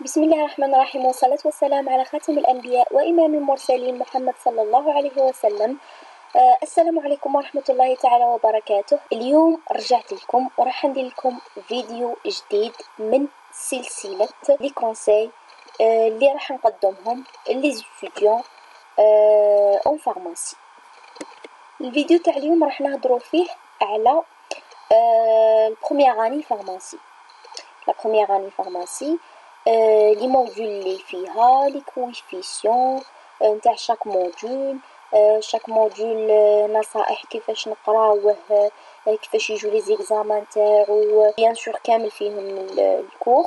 بسم الله الرحمن الرحيم، والصلاة والسلام على خاتم الأنبياء وإمام المرسلين محمد صلى الله عليه وسلم. السلام عليكم ورحمة الله تعالى وبركاته. اليوم رجعت لكم وراح ندير لكم فيديو جديد من سلسلة لي كونساي اللي راح نقدمهم لي ستوديون اون فارماسي. الفيديو تاع اليوم راح نهضروا فيه على البروميير اني فارماسي. لا بروميير اني فارماسي، لي موديول اللي فيها، لي كويفيسيون نتاع شاك موديول. شاك موديول نصائح كيفاش نقراوه، كيفاش يجوا لي زيكزامان تاعو. بيان سور كامل فيهم الكور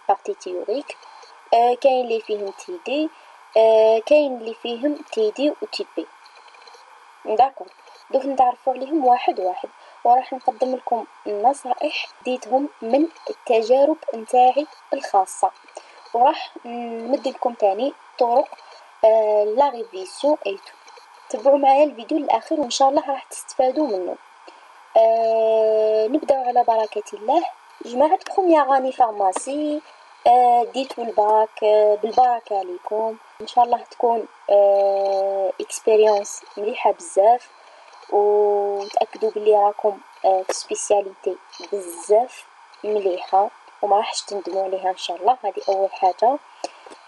بارتي تيوريك، كاين اللي فيهم تي دي، كاين اللي فيهم تي دي و تي بي. داكور، دوك نتعرفوا عليهم واحد واحد، وراح نقدم لكم النصائح ديتهم من التجارب نتاعي الخاصة، وراح نمد لكم تاني طرق لا ريفيسيون اي تو. تبعوا معايا الفيديو للاخر وان شاء الله راح تستفادوا منه. نبداو على بركة الله. جماعة بروميير اني فارماسي، ديتو الباك بالبركة عليكم، ان شاء الله تكون اكسبيريونس مليحة بزاف، وتأكدوا بلي راكم في سبيسياليتي بزاف مليحة وما راحش تندموا عليها ان شاء الله. هذه اول حاجة.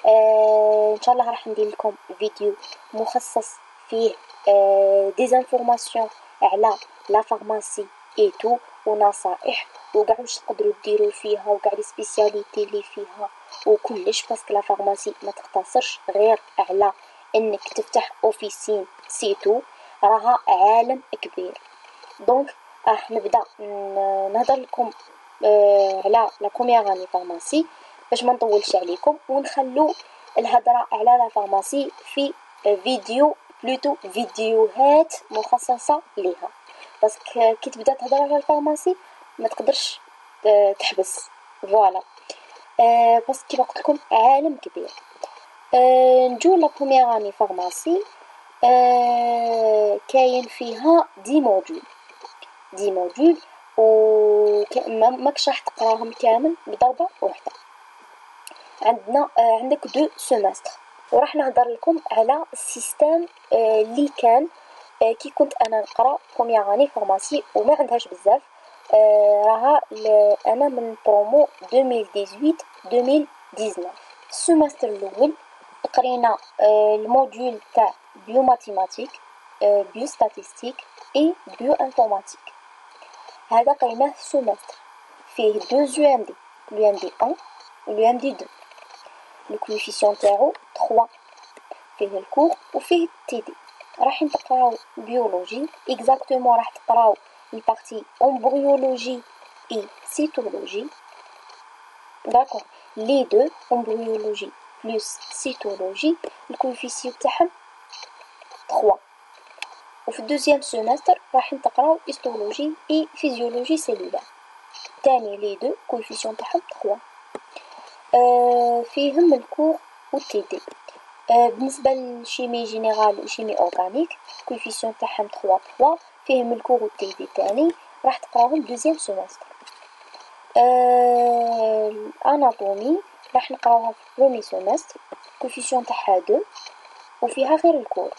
ان شاء الله راح ندير لكم فيديو مخصص فيه ديزانفورماسيون على لا فارماسي اي تو، ونصائح وكاع واش تقدروا ديروا فيها، وكاع لي سبيسياليتي اللي فيها وكلش. باسكو لا فارماسي ما تقتصرش غير على انك تفتح اوفيسين سيتو، راها عالم كبير. دونك راح نبدا نهضر لكم على لا بروميير اني فارماسي باش ما نطولش عليكم، ونخلو الهضره على لا فارماسي في فيديو بلوتو فيديوهات مخصصه ليها. باسكو كي تبدا تهضر على الفارماسي ما تقدرش تحبس. فوالا، باسكو كيما قلت لكم عالم كبير. نجو لا بروميير اني فارماسي، كاين فيها 10 موديول. 10 موديول و ماكش راح تقراهم كامل بضربه واحده. عندنا عندك 2 سيمستر، وراح نهضر لكم على السيستم اللي كان كي كنت انا نقرا بروميير اني فارماسي وما عندهاش بزاف. راها انا من برومو 2018 2019. السيمستر الاول قرينا الموديول تاع بيو ماتيماتيك، بيو ستاتيستيك اي بيو انفورماتيك. هذا قريناه في السيمستر، فيه 2 يو ام دي، اليو ام دي 1 واليو ام دي 2. الكويفيسيون تاعو 3، فيه الكور وفيه تي دي. راح نقراو بيولوجي اكزاكتومون، راح تقراو البارتي امبريولوجي اي سيتولوجي. داكور، لي دو امبريولوجي بلس سيتولوجي الكويفيسيون تاعهم 3. وفي الدوزيام سيمستر راح نقراو هيستولوجي اي فيزيولوجي سيلولار، تاني لي دو كويفيسيون تاعهم 3. فيهم الكور والتي دي. بالنسبة للشيمي جينيرال وشيمي اورغانيك كويفيسيون تاعهم 3 فيهم الكور والتي دي تاني، راح تقراوهم دوزيام سيمستر. الاناتومي راح نقراوها في برومي سيمستر، كويفيسيون تاعها 2 وفيها غير الكور.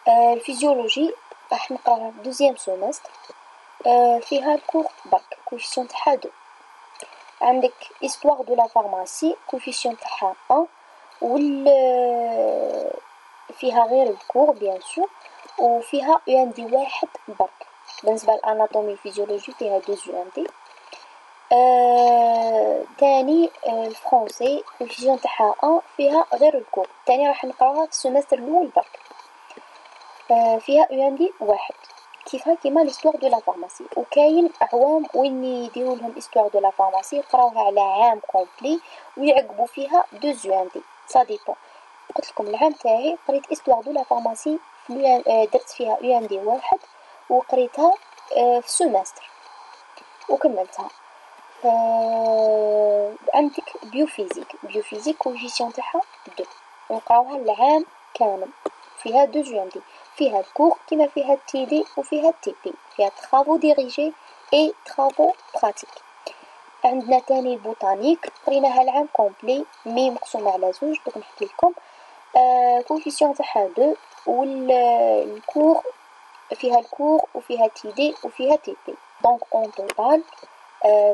الفيزيولوجي راح نقراوها في دوزيام سيمستر، فيها الكور باك، كويفيسيون تاعها 2. عندك histoire de la pharmacie كويفيسيون تاعها 1 فيها غير الكور بيان سور، وفيها يو ام دي 1 برك. بالنسبه للاناتومي الفيزيولوجي فيها 2 يو ام دي. تاني الفرنسي كويفيسيون تاعها 1 فيها غير الكور، تاني راح نقراوها في السيمستر الاول برك. فيها يو ام دي 1 كيما ليستوار دو لا فارماسي. وكاين اعوام وين يديروا لهم استوار دو لا فارماسي يقراوها على عام كومبلي ويعقبوا فيها 2 يو ام دي، سا ديبون. قلت لكم العام تاعي قريت استوار دو لا فارماسي، درت فيها يو ام دي 1 وقريتها في سيمستر وكملتها. عندك بيوفيزيك كوفيسيون تاعها 2 ونقراوها العام كامل، فيها 2 يو ام دي، فيها الكور كيما فيها التي دي وفيها التي بي، فيها ترافو ديريجي اي ترافو براتيك. عندنا تاني البوتانيك قريناها العام كومبلي مي مقسومة على زوج. دوك نحكي لكم كوفيسيون تاعها 2 والكور فيها الكور وفيها تي دي وفيها تي بي. دونك اون توتال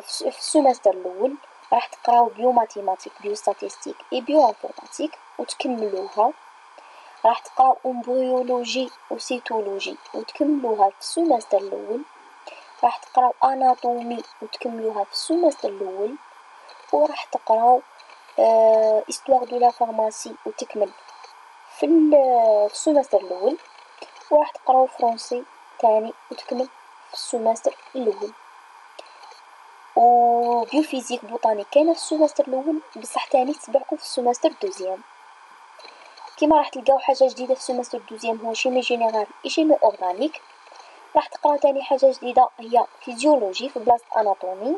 في السيمستر الاول راح تقراو بيو ماتيماتيك بيو ستاتيستيك اي بيو انفورماتيك وتكملوها. راح تقراو امبريولوجي وسيتولوجي وتكملوها في السيمستر الاول. راح تقراو اناتومي وتكملوها في السيمستر الاول. وراح تقراو استوار دو لا فارماسي وتكمل في السيمستر الاول. وراح تقراو فرونسي تاني وتكمل في السيمستر الاول. و بيوفيزيك بوتانيك كاينه في السيمستر الاول بصح تاني تتبعكم في السيمستر دوزيام. كيما راح تلقاو حاجه جديده في السيمستر دوزيام هو شيمي جينيرال اي شيمي اورغانيك. راح تقراو تاني حاجه جديده هي فيزيولوجي في بلاصه اناتومي.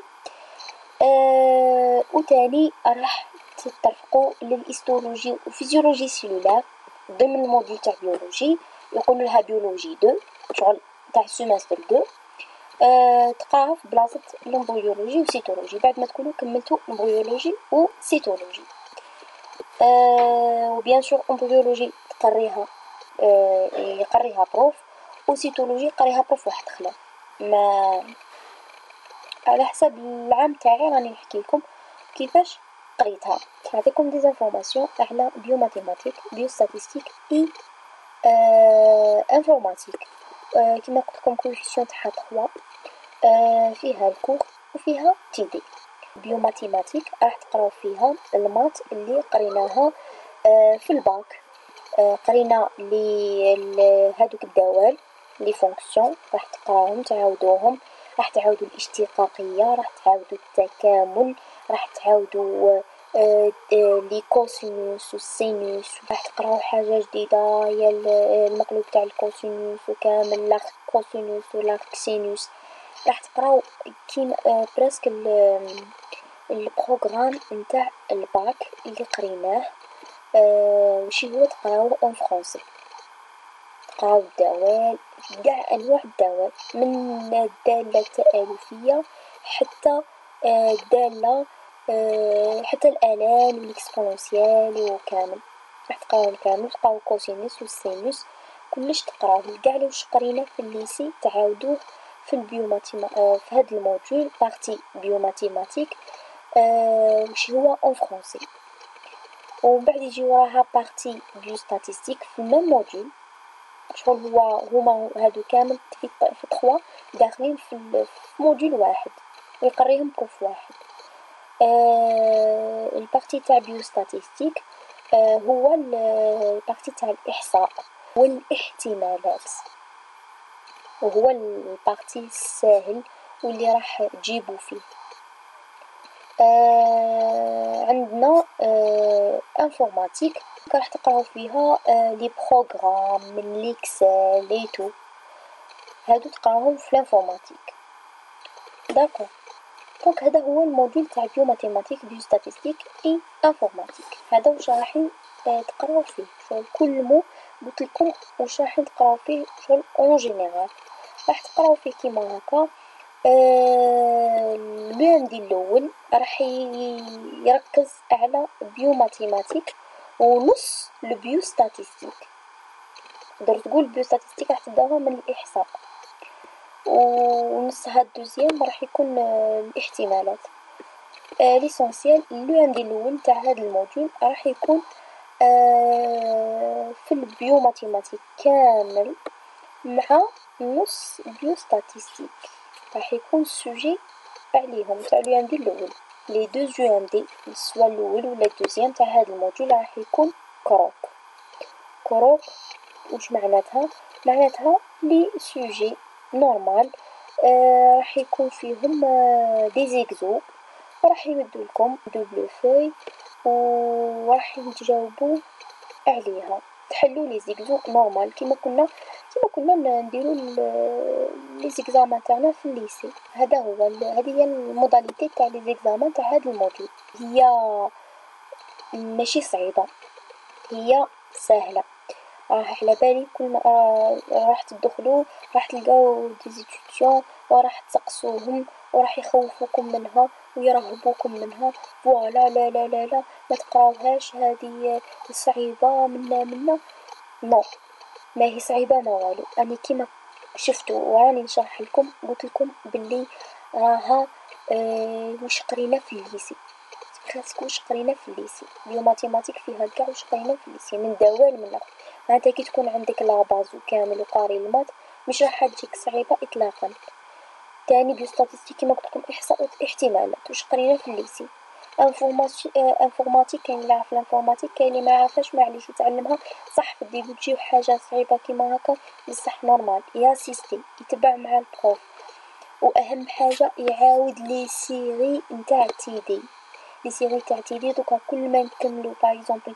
وتاني راح تترفقوا للهيستولوجي وفيزيولوجي سيلولار ضمن الموديل تاع بيولوجي يقولوا لها بيولوجي 2 شغل تاع السيمستر 2. تقراها في بلاصه الامبريولوجي وسيتولوجي بعد ما تكونوا كملتوا امبريولوجي وسيتولوجي. وبيان سور امبريولوجي تقريها يقريها بروف وسيتولوجي يقريها بروف واحد اخر. ما على حسب العام تاعي راني نحكي لكم كيفاش قريتها. نعطيكم دي انفورماسيون على بيو ماتيماتيك بيو ستاتيستيك اي انفورماتيك. كما قلت لكم كوفيسيون تاعها 3 فيها الكور وفيها تي دي. بيو ماتيماتيك راح تقراو فيها المات اللي قريناها في الباك. قرينا لي هادوك الدوال لي فونكسيون راح تقراهم تعاودوهم. راح تعاودوا الاشتقاقيه راح تعاودوا التكامل راح تعاودوا لي كوسينوس والسينوس. راح تقراو حاجه جديده هي المقلوب تاع الكوسينوس وكامل لا كوسينوس ولا سينوس. راح تقراو كيما برسك البروغرام نتاع الباك اللي قريناه. وشي هو تقراوه اون فرونسي. تقراو الدوال كاع انواع الدوال من الدالة التألفية حتى الدالة حتى الآلان والاكسبونونسيال وكامل. راح تقراو كامل تقراو كوسينوس والسينوس كلش تقراوه كاع واش قرينا في الليسي تعاودوه في البيوماتيما في هذا الموجول بارتي بيوماتيماتيك وش هو اون فرونسي. ومن بعد يجي وراها بارتي بيو ستاتيستيك في الميم موديول شغل هما هادو كامل في 3 داخلين في موديول واحد ويقريهم بروف واحد. البارتي تاع بيو ستاتيستيك هو البارتي تاع الإحصاء والاحتمالات وهو البارتي الساهل واللي راح تجيبو فيه. عندنا انفورماتيك راح تقراو فيها لي بروغرام من ليكسل لي تو هادو تقراوهم في الانفورماتيك. داكو دونك هذا هو الموديول تاع بيو ماتيماتيك بيو ستاتيستيك اي انفورماتيك. هذا واش رايحين تقراو فيه شغل كل مو قلت لكم واش رايحين تقراو فيه شغل اون جينيرال. راح تقراو فيه كيما هكا. البي الاول راح يركز على بيو ماتيماتيك ونص البيو ستاتيستيك. تقدر تقول بيو ستاتيستيك راح تبداوها من الاحصاء ونص هاد الدوزيام راح يكون الاحتمالات. ليسونسيال لو الاول تاع هاد الموجول راح يكون في البيو ماتيماتيك كامل مع نص بيو ستاتيستيك راح يكون سوجي عليهم تاع لو ام دي الاول. لي دو جو ام دي سوا الاول ولا الدوزيام تاع هذا الموجول راح يكون كروك. كروك واش معناتها لي سوجي نورمال راح يكون فيهم دي زيكزو وراح يمدوا لكم دوبل فوي وراح تجاوبوا عليها تحلوا لي زيكزو نورمال كيما كنا نديروا لي زيكزامان تاعنا في الليسي. هذا هو هذه هي الموداليتي تاع لي زيكزامان تاع هذا الموديول. هي ماشي صعيبه هي سهله. على بالي كل راح تدخلوا راح تلقاو دي زيتيديون وراح تسقسوهم وراح يخوفوكم منها ويرهبوكم منها. فوالا لا لا لا لا ما تقراوهاش، هذه صعيبة منا. نو، ما هي صعيبة ما والو. أنا كيما شفتوا وراني نشرح لكم، قلت لكم باللي راها واش قرينا في الليسي، خاصك واش قرينا في الليسي. اليوماتيماتيك فيها كاع واش قرينا في الليسي من دوال من الاخر. معناتها كي تكون عندك لاباز وكامل وقاري المات مش راح تجيك صعيبة اطلاقا. تاني بيوستاتيستيك كيما قلت لكم احصاء واحتمالات واش قرينا في الليسي. انفورماتيك كاين اللي عارف الانفورماتيك، كاين اللي ما عارفاش معليش يتعلمها. صح في الديبي تجيو حاجه صعيبه كيما هكا، بصح نورمال ياسيستي يتبع مع البروف. واهم حاجه يعاود لي سيري نتاع تيدي. لي سيري تاع تيدي دوكا كل ما نكملو باغ اكزومبل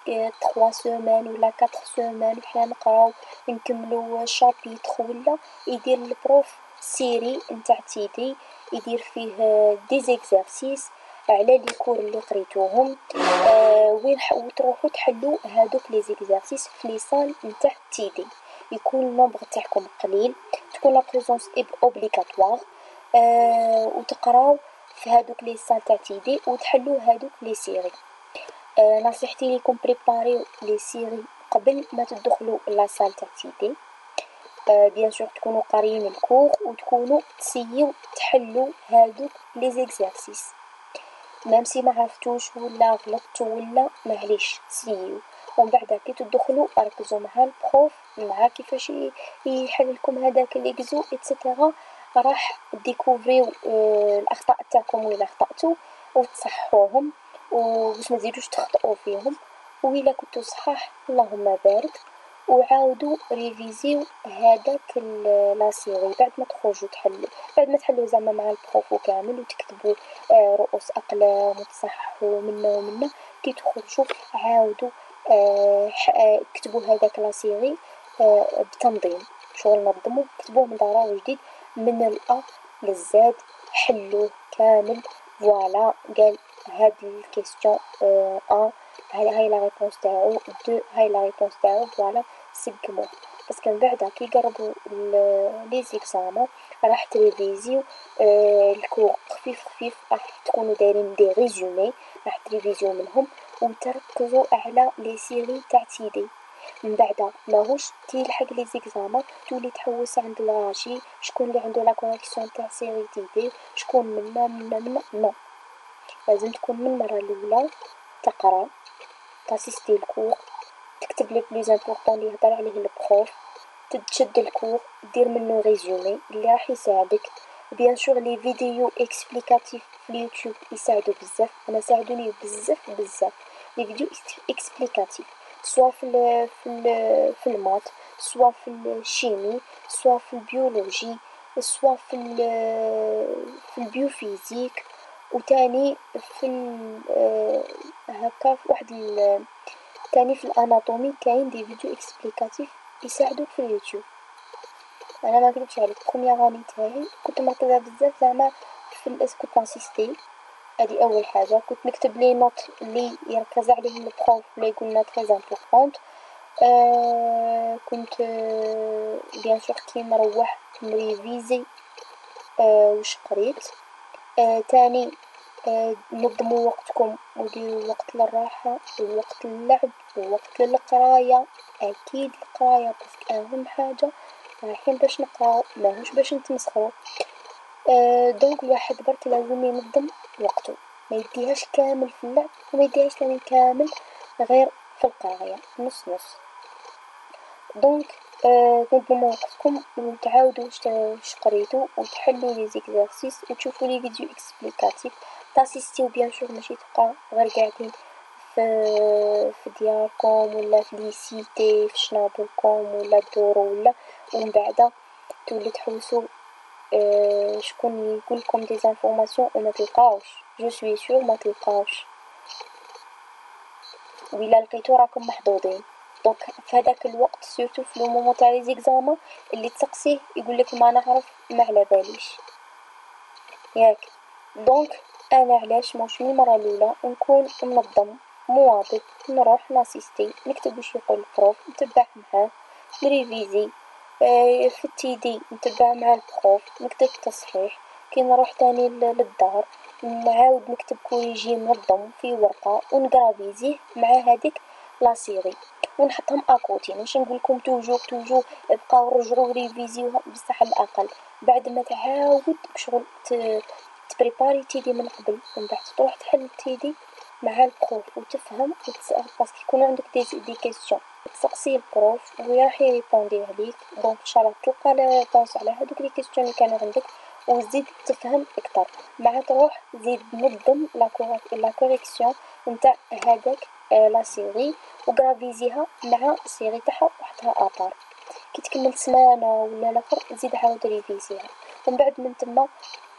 3 سيمين ولا 4 سيمين حنا نقراو نكملو شابيتر ولا يدير البروف سيري نتاع تيدي، يدير فيه دي زيكزارسيس على لي كور اللي قريتوهم. وين وتروحوا تحلوا هادوك لي زيكزارسيس في لي صال نتاع تيدي. يكون النومبر تاعكم قليل، تكون لا بريزونس اوبليغاتوار، وتقراو في هادوك لي صال تاع تيدي وتحلوا هادوك لي سيري. نصيحتي ليكم بريباريو لي سيري قبل ما تدخلوا لا صال تاع تيدي. بيان سور تكونوا قاريين الكور وتكونوا تسيو تحلوا هادوك لي زيكزارسيس. ميم سي ما عرفتوش ولا غلطتوا ولا معليش تسيو، ومن بعد كي تدخلوا ركزوا مع البروف مع كيفاش يحل لكم هذاك ليكزو ايتترا. راح ديكوفريو الاخطاء تاعكم ولا اخطاتوا وتصحوهم وباش ما تزيدوش تخطئوا فيهم. وإلا كنتو صحاح اللهم بارك، وعاودوا ريفيزيو هذاك لاسيري بعد ما تخرجوا تحلوا، بعد ما تحلوا زعما مع البروف كامل وتكتبوا رؤوس اقلام وتصححوا منا ومنا. كي تخرجوا عاودوا كتبوا هذاك لاسيري بتنظيم، شغل نظموا كتبوه من دارا جديد من الأ للزاد، حلوه كامل. فوالا قال هاد الكيستيون هاي لا ريبونس تاعو، دو هاي لا ريبونس تاعو. فوالا سقموه، باسكو من بعد كي يقربوا لي زيكزامان راح تريفيزيو الكور خفيف خفيف. راح تكونوا دايرين دي ريزومي، راح تريفيزيو منهم وتركزوا على لي سيري تاع تيدي. من بعد ماهوش تيلحق لي زيكزامان تولي تحوس عند الغاشي شكون اللي عنده لا كونيكسيون تاع سيري تيدي، شكون منا نو. لازم تكون من المره الاولى تقرا تاسيستي الكور، تكتب لي بلوز امبورطون اللي يهضر عليه البروف، تشد الكور دير منه ريزومي اللي راح يساعدك. بيان سور لي فيديو اكسبليكاتيف في اليوتيوب يساعدوا بزاف، انا ساعدوني بزاف لي فيديو اكسبليكاتيف، سواء في المات، سواء في الشيمي، سواء في البيولوجي، سواء في البيوفيزيك. وتاني في هكا في واحد تاني في الاناتومي كاين دي فيديو اكسبليكاتيف يساعدوك في اليوتيوب. انا ما نكذبش عليك بروميير اني تاعي كنت مركزه بزاف زعما في الاسكوت انسيستي. هذه اول حاجه كنت نكتب لي نوت اللي يركز عليهم البروف اللي يقولنا تري امبورطونط. كنت بيان سور كي نروح نريفيزي واش قريت. تاني نظموا وقتكم وديروا وقت للراحة ووقت للعب ووقت للقراية. أكيد القراية بس أهم حاجة رايحين باش نقراو ماهوش باش نتمسخرو. دونك الواحد برك لازم ينظم وقته، ما يديهاش كامل في اللعب وما يديهاش ثاني كامل غير في القراية، نص نص. دونك تنظموا وقتكم وتعاودوا واش قريتو وتحلوا لي زيكزارسيس وتشوفوا لي فيديو اكسبليكاتيف. تاسيستيو بيان سور ماشي تبقى غير قاعدين في دياركم ولا في لي سيتي في شنابلكم ولا دورو ولا ومن بعد تولي تحوسوا شكون يقولكم دي زانفورماسيون وما تلقاوش. جو سوي سور ما تلقاوش، وإلا لقيتو راكم محظوظين. دونك في هذاك الوقت سورتو في لو مومون تاع لي زيكزامان اللي تسقسيه يقولك ما نعرف ما على باليش ياك. دونك انا علاش موش من المره الاولى نكون منظم مواظب، نروح ناسيستي نكتب واش يقول البروف نتبع معاه نريفيزي. في التيدي نتبع مع البروف نكتب تصحيح. كي نروح تاني للدار نعاود نكتب كوريجي منظم في ورقة ونغرافيزيه مع هذيك لا سيري ونحطهم اكوتي. ماشي نقولكم توجور بقاو رجعوا ريفيزيوها بصح الاقل بعد ما تعاود شغل تبريباري تيدي من قبل، من بعد تروح تحل تيدي مع البروف وتفهم وتسأل باسكو يكون عندك دي كيسيون تسقسي البروف وراح يريبوندي عليك. دونك ان شاء الله تلقى لا بونس على هذوك لي كيسيون اللي كانوا عندك وزيد تفهم اكثر. مع تروح زيد نظم لا كوريكسيون نتاع هذاك لا سيري وغرافيزيها مع السيري تاعها وحطها ابار. كي تكمل سمانه ولا الاخر زيد عاود ريفيزيها، ومن بعد من تما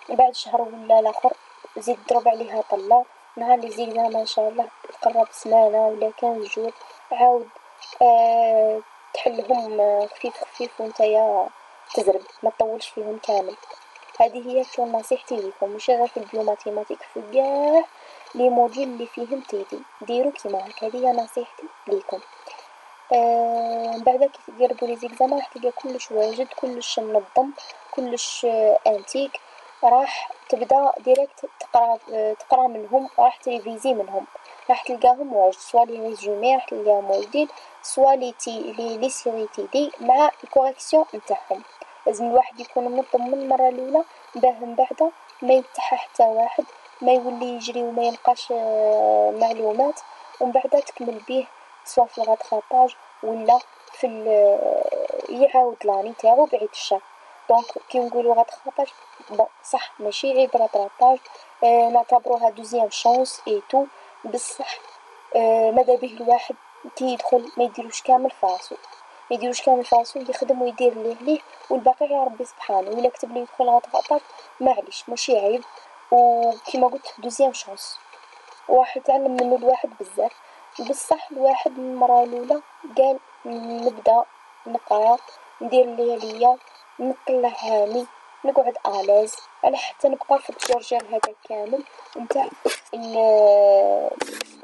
بعد شهر ولا الاخر زيد ضرب عليها طله. نهار لي زيكزام ان شاء الله تقرب سمانه ولا 15 جور عاود تحلهم خفيف وانتيا تزرب ما تطولش فيهم كامل. هذه هي شغل نصيحتي ليكم، مش غير في البيو ماتيماتيك، في كاع لي موديل اللي فيهم تيدي ديروا كيما هكا. هذه هي نصيحتي ليكم. بعد كي تقربوا لي زيكزام راح تلقى كلش واجد كلش منظم كلش انتيك. راح تبدا ديريكت تقرا منهم وراح تريفيزي منهم. راح تلقاهم واجد سوا لي ريزومي راح تلقاهم واجدين سوا لي سيري تيدي مع الكوريكسيون نتاعهم. لازم الواحد يكون منظم من المره الاولى باه من بعد ما يتحى حتى واحد ما يولي يجري وما يلقاش معلومات ومن بعد تكمل به سواء في الغاتراباج ولا في يعاود لاني تاعو بعيد الشر. دونك كي نقولوا غاتراباج بون صح ماشي عيب راتراباج، نعتبروها دوزيام شانس اي تو، بصح ماذا به الواحد كي يدخل ما يديروش كامل فراسو، ما يديروش كامل فراسو يخدم ويدير اللي عليه والباقي يا ربي سبحانه. ولا كتب لي يدخل غاتراباج معليش ماشي عيب، وكيما قلت دوزيام شانس وراح يتعلم منه الواحد بزاف. بصح الواحد من المره الاولى قال نبدا نقرا ندير اللي عليا نطلع هاني نقعد الاز على حتى نبقى في الجرجال هذا كامل نتاع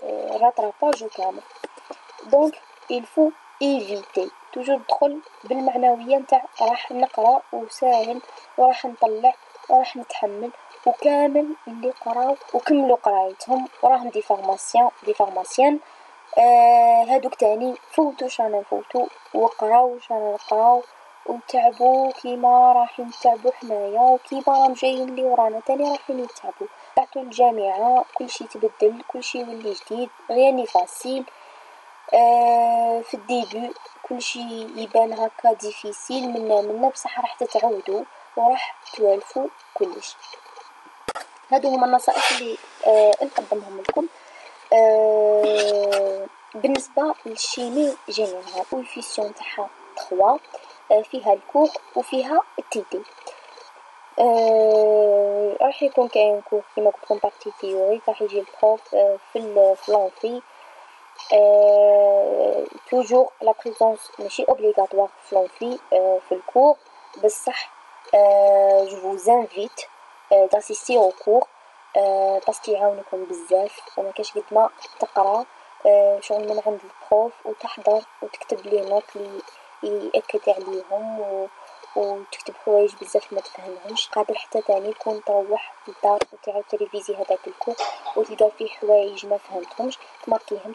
الراتراباج كامل. دونك الفو ايفيتي توجور تدخل بالمعنويه نتاع راح نقرا وساهل وراح نطلع وراح نتحمل وكامل اللي قراو وكملوا قرايتهم وراهم دي فارماسيون هادوك تاني فوتو شانا نفوتو وقراو شانا نقراو وتعبوا كيما راح نتعبوا حنايا وكيما راهم جايين لي ورانا تاني رايحين يتعبوا. بعثوا الجامعه كلشي يتبدل كلشي يولي جديد غير فاسيل. في الديبي كلشي يبان هكا ديفيسيل منا بصح راح تتعودوا وراح توالفوا كلش. هادو هما النصائح اللي نقدمهم لكم. بالنسبه للشيمي جينيرال كويفيسيون تاعها 3 فيها الكور وفيها التيدي. راح يكون كاين كور كيما قلت لكم بارتي تيوري راح يجي البروف في لونفي. توجور لا بريزونس ماشي اوبليغاتوار في لونفي في الكور بصح جو فوز انفيت داسيستي او كور باسكو يعاونكم بزاف وما كاش قد ما تقرا شغل من عند البروف وتحضر وتكتب لي نوت لي ياكد عليهم وتكتب حوايج بزاف ما تفهمهمش قادر حتى تاني تكون تروح للدار وتعاود تريفيزي هذاك الكور وتلقى فيه حوايج ما فهمتهمش تماركيهم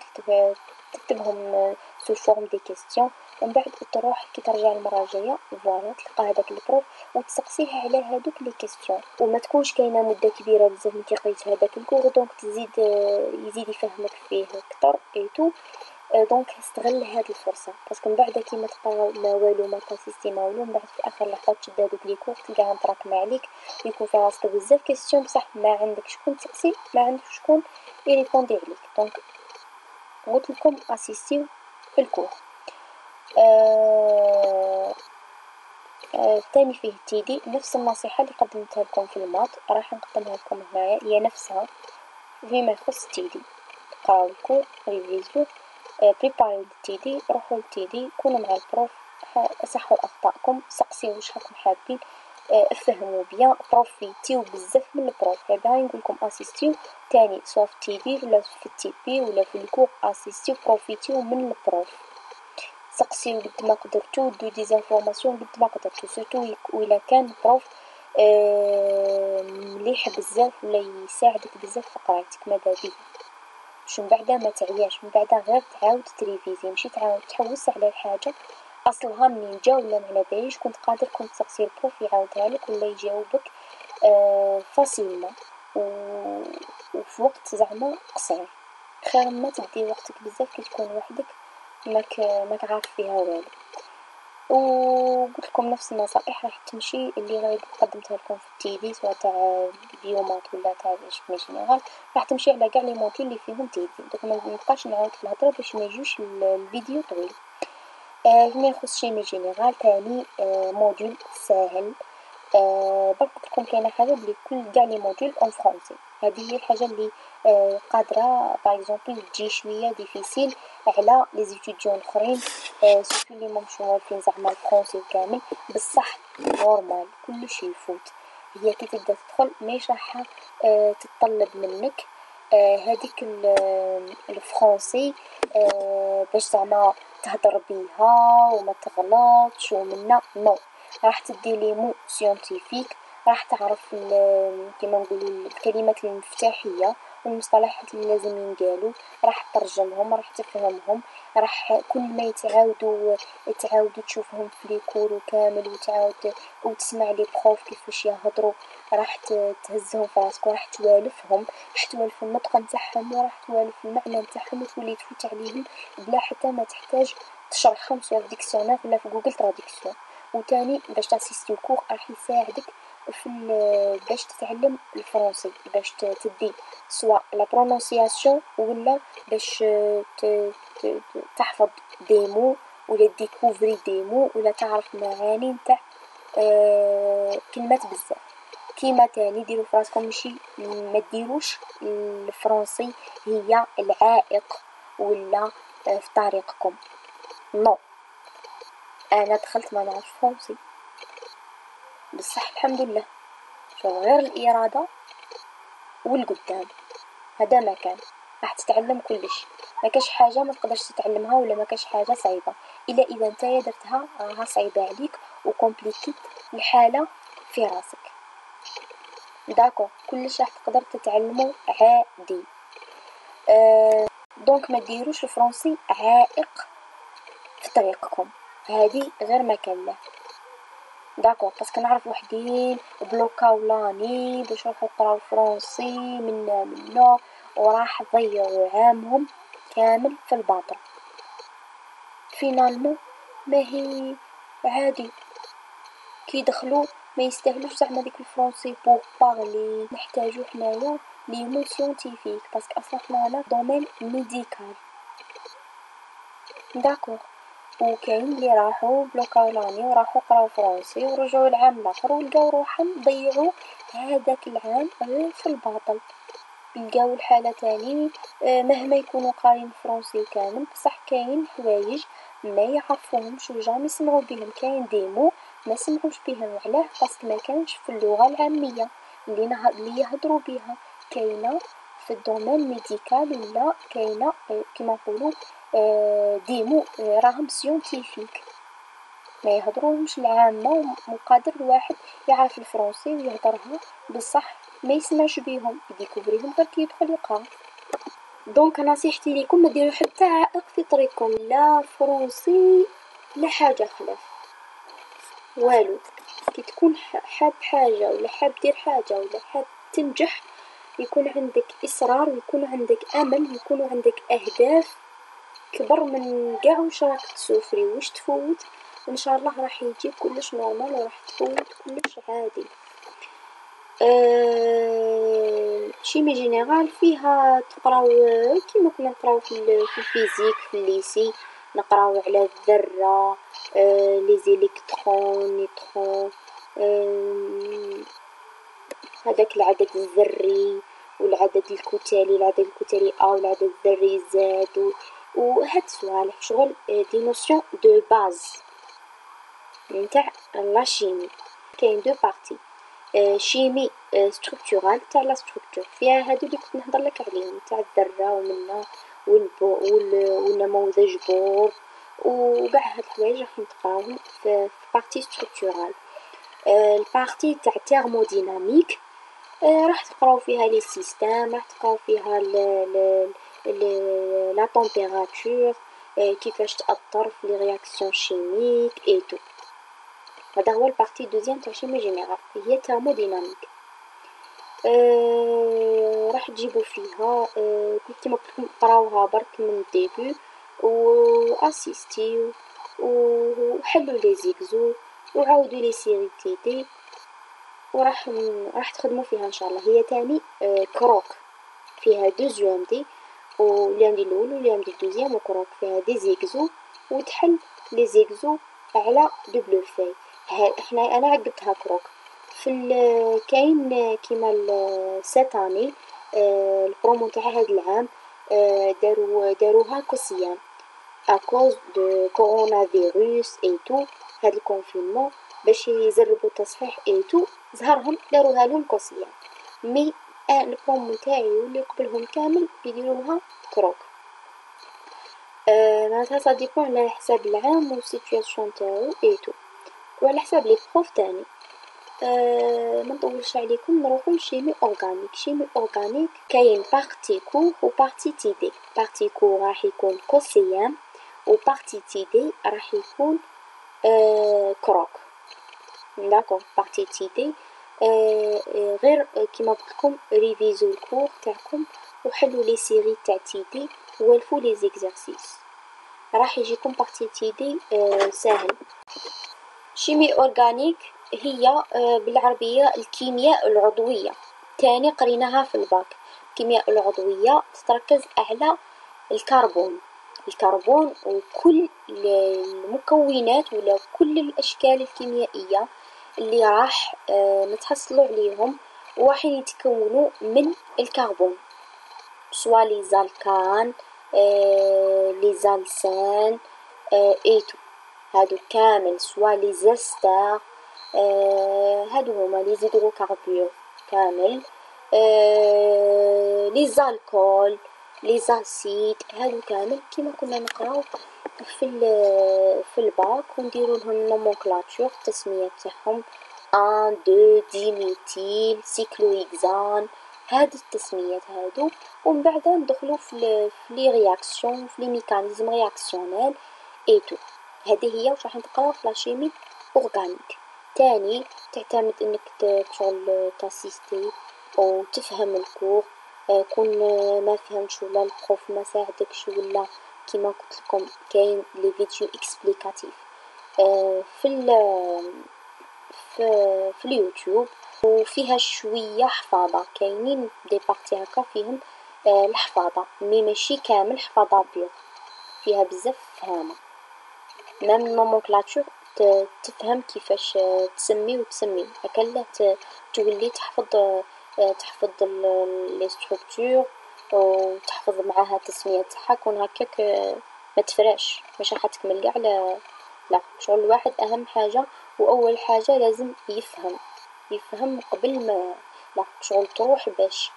تكتبهم سو فورم دي كيستيون ومن بعد تروح كي ترجع المره الجايه فوالا تلقى هذاك البروف وتسقسيه على هذوك لي كيستيون وما تكونش كاينه مده كبيره بزاف من قريت هذاك الكور دونك تزيد يزيد يفهمك فيه اكثر اي تو. دونك استغل هذه الفرصه باسكو من بعد كي ما تقرا ما والو ما تاسيستي ما والو من بعد في اخر لحظه تشد هذوك لي كور تلقاها متراكمه عليك يكون في راسك بزاف كيستيون بصح ما عندك شكون تسقسي ما عندك شكون يريبوندي عليك. دونك قلت لكم اسيستيو في الكور. تاني فيه تيدي نفس النصيحة اللي قدمتها لكم في المات راح نقدمها لكم هنايا هي نفسها فيما يخص تيدي. قراو الكور ريفيزيو بريباري تيدي روحوا لتيدي كونوا مع البروف صحوا اخطائكم سقسيو واش راكم حابين افهموا بيان بروفيتيو بزاف من البروف. باغي نقولكم اسيستيو تاني سواء في تيدي ولا في التيبي ولا في الكور اسيستيو بروفيتيو من البروف سقسيو قد ما قدرتو دو ديزانفورماسيون قد ما قدرتو سورتو ولا كان بروف مليح بزاف ولا يساعدك بزاف في قرايتك ماذا بيا، باش من بعدا ما تعياش، من بعدا غير تعاود تريفيزي، ماشي تعاود تحوس على الحاجه اصلها منين جا ولا ما باليش. كنت قادر كنت تسقسي البروف يعاودها لك ولا يجاوبك فاسيلمون وفي وقت زعما قصير، خير ما تدي وقتك بزاف كي تكون وحدك ماك عارف فيها والو. وقلت لكم نفس النصائح راح تمشي اللي غير قدمتها لكم في التيدي سواء تاع بيومات ولا تاع شمي جينيرال، راح تمشي على كاع لي موديل اللي فيهم تيدي. دوك ما نبقاش نعاود في الهضره باش ما يجوش الفيديو طويل. فيما يخص شيمي جينيرال تاني موديول ساهل. برك لكم كاينه حاجه بلي كل كاع لي موديول اون فرونسي، هذه هي الحاجه اللي قادره باغ اكزومبل تجي شويه ديفيسيل على لي زيتيديون الاخرين، سورتو لي ماهمش موالفين زعما الفرونسي كامل. بصح نورمال كلشي يفوت، هي كي تبدا تدخل ماهيش راح تتطلب منك هذيك الفرونسي باش زعما تهضر بيها وما تغلطش ومنا نو، راح تدي لي مو سيونتيفيك، راح تعرف كيما نقولوا الكلمات المفتاحيه والمصطلحات اللي لازم ينقالوا، راح تترجمهم، راح تفهمهم، راح كل ما تعاودوا تشوفهم في لي كورو كامل وتعاود وتسمع لي بروف كيفاش يهضروا، راح تهزهم في راسك وراح توالفهم، راح توالف النطق نتاعهم وراح توالف المعنى نتاعهم وتولي تفوت عليهم بلا حتى ما تحتاج تشرحهم سواء في ديكسيونير ولا في جوجل تراديكسيون. وتاني باش تاسيستي الكور راح يساعدك في باش تتعلم الفرنسي، باش تدي سواء لا برونونسياسيون ولا باش تحفظ ديمو ولا ديكوفري ديمو ولا تعرف معاني نتاع كلمات بزاف. كيما تاني ديروا فراسكم ماشي ما ديروش الفرنسي هي العائق ولا في طريقكم، نو. انا دخلت ما نعرفش فرنسي بصح الحمد لله غير الاراده والقدام، هذا ما كان راح تتعلم كلش. ما كاش حاجه ما تقدرش تتعلمها ولا ما كاش حاجه صعيبه الا اذا نتايا درتها راها صعيبه عليك وكومبليكيت الحاله في راسك. داكو كلش راح تقدر تتعلمه عادي. دونك ما ديروش الفرنسي عائق في طريقكم، هذه غير ما كان له. داكو باسكو نعرف وحدين بلوكاو لاني باش يروحو يقراو فرونسي منا وراح ضيعوا عامهم كامل في الباطل. فينالمون ما هي عادي كي دخلوا ما يستاهلوش زعما ديك الفرونسي بور بارلي، نحتاجو حنايا لي مو سيونتيفيك باسكو اصلا حنايا دومين ميديكال. داكور وكاين اللي راحوا بلوكاو لاني وراحوا قراو فرونسي ورجعوا العام الاخر ولقاو روحهم ضيعوا هذاك العام غير في الباطل. لقاو الحالة تاني مهما يكونوا قارين فرونسي كامل بصح كاين حوايج ما يعرفوهمش وجامي يسمعوا بهم، كاين ديمو ما سمعوش بهم علاه باسكو ما كانش في اللغة العامية اللي يهضروا بها. كاينه في الدومين ميديكال ولا كاينه كيما نقولوا ديمو راهم سيونتيفيك ما يهضروهمش العامة وقادر الواحد يعرف الفرنسي ويهضرها بصح ما يسمعش بيهم يديكوفريهم غير كي يدخل يقرا. دونك نصيحتي ليكم ما ديروا حتى عائق في طريقكم، لا فرنسي لا حاجه خلاف والو. كي تكون حاب حاجه ولا حاب دير حاجه ولا حاب تنجح يكون عندك اصرار ويكون عندك امل ويكون عندك اهداف كبر من كاع واش راك تسوفري واش تفوت، ان شاء الله راح يجي كلش نورمال وراح تفوت كلش عادي. شيمي جينيرال فيها تقراو كيما كنا نقراو في الفيزيك في الليسي، نقراو على الذره لي زيليكترون نيوترون هذاك العدد الذري والعدد الكتلي، العدد الكتلي A والعدد الذري Z وهاد الصوالح شغل دي نوسيون دو باز نتاع لا شيمي. كاين دو بارتي شيمي ستركتورال تاع لا ستركتور فيها هادو اللي كنت نهضر لك عليهم تاع الذره ومنا والنموذج بور وكاع هاد الحوايج راح نتقراوهم في بارتي ستركتورال. البارتي تاع الثيرموديناميك راح تقراو فيها لي سيستيم، راح تقراو فيها لا تمبيراتور، كيفاش تأثر في لي رياكسيون شيميك اي تو. هذا هو البارتي دوزيام تاع شيمي جينيرال، هي الثيرموديناميك. راح تجيبو فيها كيما قلت لكم قراوها برك من الديبي و اسيستيو وحلوا لي زيكزو وعاودوا لي سيري تيدي راح تخدموا فيها ان شاء الله. هي تاني كروك فيها دو يو ام دي، واليوم دي الاول واليوم دي الدوزيام، وكروك فيها دي زيكزو وتحل لي زيكزو على دبلو فاي. انا عقدتها كروك في كاين كيما ساتاني البرومو تاع هذا العام داروها كوسيام اكوز دو كورونا فيروس اي تو، هاد الكونفينمون باش يزربوا التصحيح اي تو زهرهم داروها لهم كوسيام. مي البرومو تاعي واللي قبلهم كامل يديروها كروك. معناتها سا ديبون على حساب العام والسيتوياسيون تاعو اي تو وعلى حساب لي بروف تاني. ما نطولش عليكم، نروحو لشيمي اورغانيك. شيمي اورغانيك كاين بارتي كو و بارتي تيدي. بارتي كو راح يكون كوسيام و بارتي تيدي راح يكون كروك. داكور بارتي تيدي غير كيما قلتلكم ريفيزو الكور تاعكم وحلوا لي سيري تاع تيدي والفوا لي زيكزارسيس، راح يجيكم بارتي تيدي ساهل. شيمي اورغانيك هي بالعربية الكيمياء العضوية، تاني قريناها في الباك. الكيمياء العضوية تتركز على الكربون وكل المكونات ولا كل الأشكال الكيميائية اللي راح نتحصلوا عليهم وراح يتكونوا من الكربون، سوا لي زالكان لي زالسان ايتو، هادو كامل سوا لي زستر هادو هما لي زيدروكاربور كامل، لي زالكول لي زاسيد، هادو كامل كيما كنا نقراو في الباك ونديرو لهم نومونكلاتور التسمية تاعهم 1 2 ديميتيل سيكلوهيكزان، هاد التسميات هادو. ومن بعد ندخلو في لي رياكسيون في لي ميكانيزم رياكسيونيل اي تو. هذه هي واش راح نقراو في لاشيمي اورغانيك. تاني تعتمد انك شغل تاسيستي او تفهم الكور، كون ما فهمتش ولا البروف ما ساعدكش ولا كيما قلت لكم كاين لي فيديو اكسبليكاتيف في في اليوتيوب، وفيها شويه حفاظه، كاينين دي بارتي هكا فيهم الحفاظه مي ماشي كامل حفاظه بيض، فيها بزاف فهامه. مام النومونكلاتور تفهم كيفاش تسمي وتسمي هكا تولي تحفظ لي ستركتور وتحفظ معاها التسمية تاعها، كون هكاك ما تفراش مش راح تكمل كاع. لا شغل الواحد اهم حاجه واول حاجه لازم يفهم قبل ما لا شغل تروح باش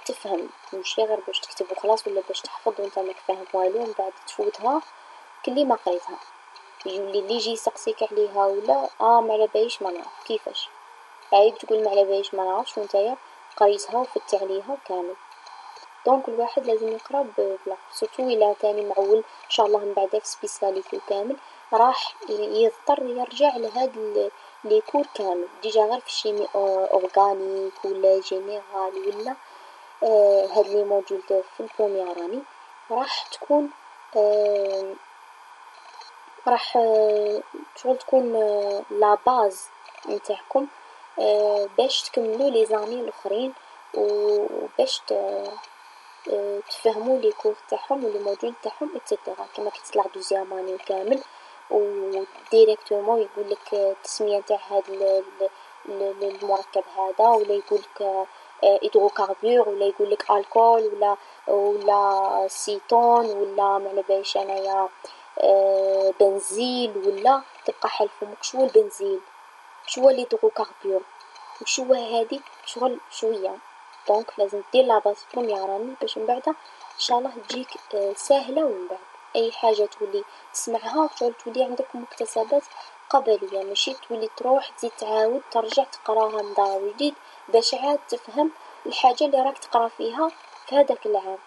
تفهم، مش غير باش تكتب وخلاص ولا باش تحفظ وانت ماك فاهم والو من بعد تفوتها كلي ما قريتها يولي اللي يجي يسقسيك عليها ولا ما على باليش ما نعرف كيفاش عيب تقول ما على باليش ما نعرفش وانتيا قريتها وفدت عليها كامل. دونك الواحد لازم يقرا بلا سورتو الا تاني معول ان شاء الله من بعد في سبيساليتي كامل راح يضطر يرجع لهاد لي كور كامل ديجا غير في الشيمي اورغانيك ولا جينيرال ولا هاد لي موديول في البروميير اني راح تكون راح شغل تكون لا باز نتاعكم باش تكملوا لي زاني الاخرين وباش تفهموا لي كور تاعهم ولي موديول تاعهم ايتترا. كيما كتطلع دوزيام اني كامل وديريكتومون يقول لك التسميه تاع هذا المركب هذا ولا يقول لك هيدروكاربور ولا يقول لك الكول ولا سيتون ولا ما على باليش انايا بنزيل ولا تبقى حلفهم شو البنزيل شو الهيدروكاربور وشو هذه شغل شويه. دونك لازم دير لا باز بروميير اني باش من بعد ان شاء الله تجيك ساهله، ومن بعد اي حاجه تولي تسمعها شغل تولي عندك مكتسبات قبلية، ماشي تولي تروح تزيد تعاود ترجع تقراها من دار جديد باش عاد تفهم الحاجة اللي راك تقرا فيها في هذاك العام.